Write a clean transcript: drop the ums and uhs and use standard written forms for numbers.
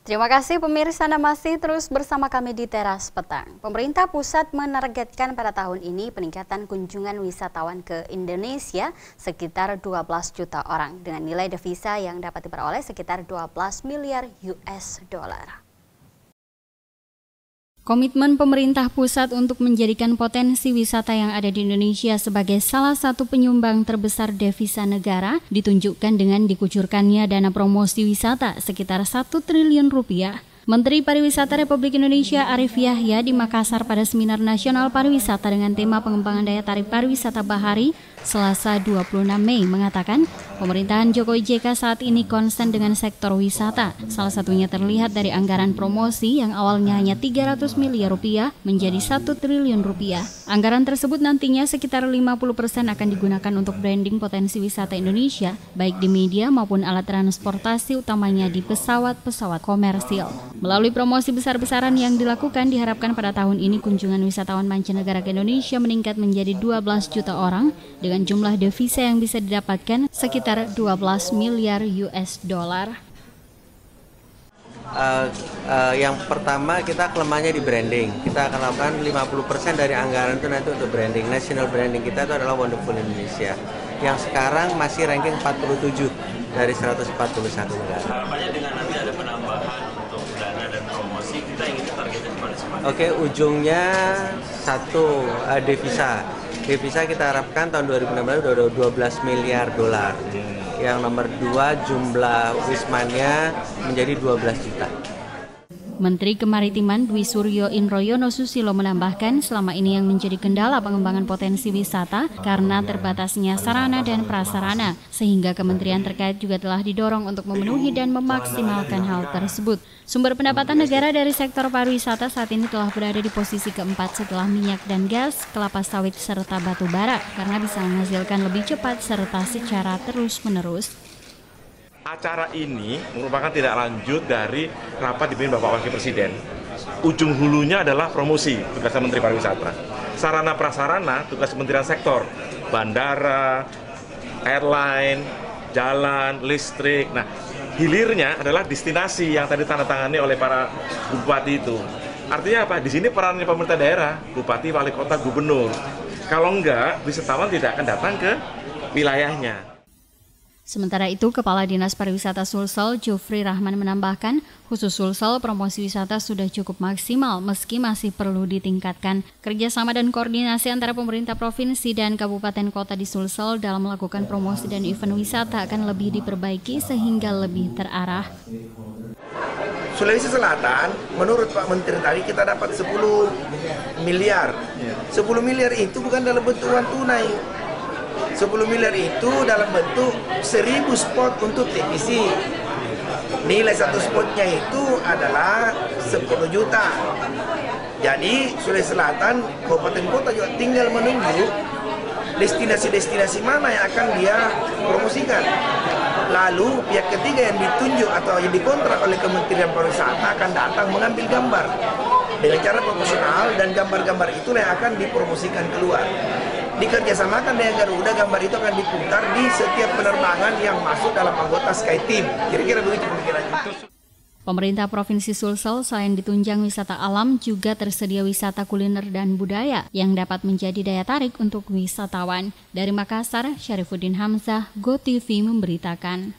Terima kasih pemirsa, Anda masih terus bersama kami di Teras Petang. Pemerintah pusat menargetkan pada tahun ini peningkatan kunjungan wisatawan ke Indonesia sekitar 12 juta orang dengan nilai devisa yang dapat diperoleh sekitar 12 miliar US dollar. Komitmen pemerintah pusat untuk menjadikan potensi wisata yang ada di Indonesia sebagai salah satu penyumbang terbesar devisa negara ditunjukkan dengan dikucurkannya dana promosi wisata sekitar 1 triliun rupiah. Menteri Pariwisata Republik Indonesia Arief Yahya di Makassar pada Seminar Nasional Pariwisata dengan tema pengembangan daya tarik pariwisata bahari Selasa 26 Mei mengatakan pemerintahan Jokowi JK saat ini konsen dengan sektor wisata. Salah satunya terlihat dari anggaran promosi yang awalnya hanya 300 miliar rupiah menjadi 1 triliun rupiah. Anggaran tersebut nantinya sekitar 50% akan digunakan untuk branding potensi wisata Indonesia, baik di media maupun alat transportasi utamanya di pesawat-pesawat komersil. Melalui promosi besar-besaran yang dilakukan, diharapkan pada tahun ini kunjungan wisatawan mancanegara ke Indonesia meningkat menjadi 12 juta orang dengan jumlah devisa yang bisa didapatkan sekitar 12 miliar US dollar. Yang pertama, kita kelemahannya di branding. Kita akan lakukan 50% dari anggaran itu nanti untuk branding. National branding kita itu adalah Wonderful Indonesia, yang sekarang masih ranking 47 dari 141 negara. Harapannya dengan nanti ada penambahan untuk dana dan promosi, kita ingin targetnya kemana sih? Oke, ujungnya satu, devisa. Devisa kita harapkan tahun 2016 udah 12 miliar dolar. Yang nomor 2, jumlah wismanya menjadi 12 juta. Menteri Kemaritiman Dwi Suryo Indroyono Susilo menambahkan selama ini yang menjadi kendala pengembangan potensi wisata karena terbatasnya sarana dan prasarana, sehingga kementerian terkait juga telah didorong untuk memenuhi dan memaksimalkan hal tersebut. Sumber pendapatan negara dari sektor pariwisata saat ini telah berada di posisi keempat setelah minyak dan gas, kelapa sawit serta batu bara karena bisa menghasilkan lebih cepat serta secara terus-menerus. Acara ini merupakan tidak lanjut dari rapat dipimpin Bapak Wakil Presiden. Ujung hulunya adalah promosi, tugasnya Menteri Pariwisata. Sarana prasarana, tugas Kementerian Sektor, bandara, airline, jalan, listrik. Nah, hilirnya adalah destinasi yang tadi tanda tangani oleh para bupati itu. Artinya apa? Di sini perannya pemerintah daerah, bupati, wali kota, gubernur. Kalau enggak, wisatawan tidak akan datang ke wilayahnya. Sementara itu, Kepala Dinas Pariwisata Sulsel, Jufri Rahman menambahkan, khusus Sulsel, promosi wisata sudah cukup maksimal meski masih perlu ditingkatkan. Kerjasama dan koordinasi antara pemerintah provinsi dan kabupaten kota di Sulsel dalam melakukan promosi dan event wisata akan lebih diperbaiki sehingga lebih terarah. Sulawesi Selatan, menurut Pak Menteri tadi kita dapat 10 miliar. 10 miliar itu bukan dalam bentuk uang tunai. 10 miliar itu dalam bentuk 1000 spot untuk TPC. Nilai satu spotnya itu adalah 10 juta. Jadi Sulawesi Selatan, kabupaten kota juga tinggal menunggu destinasi-destinasi mana yang akan dia promosikan. Lalu pihak ketiga yang ditunjuk atau yang dikontrak oleh Kementerian Pariwisata akan datang mengambil gambar dengan cara profesional, dan gambar-gambar itulah yang akan dipromosikan keluar. Dikerjasamakan dengan Garuda, gambar itu akan diputar di setiap penerbangan yang masuk dalam anggota SkyTeam. Kira-kira begitu pemikirannya. Pemerintah Provinsi Sulsel selain ditunjang wisata alam, juga tersedia wisata kuliner dan budaya yang dapat menjadi daya tarik untuk wisatawan. Dari Makassar, Syarifuddin Hamzah, GoTV memberitakan.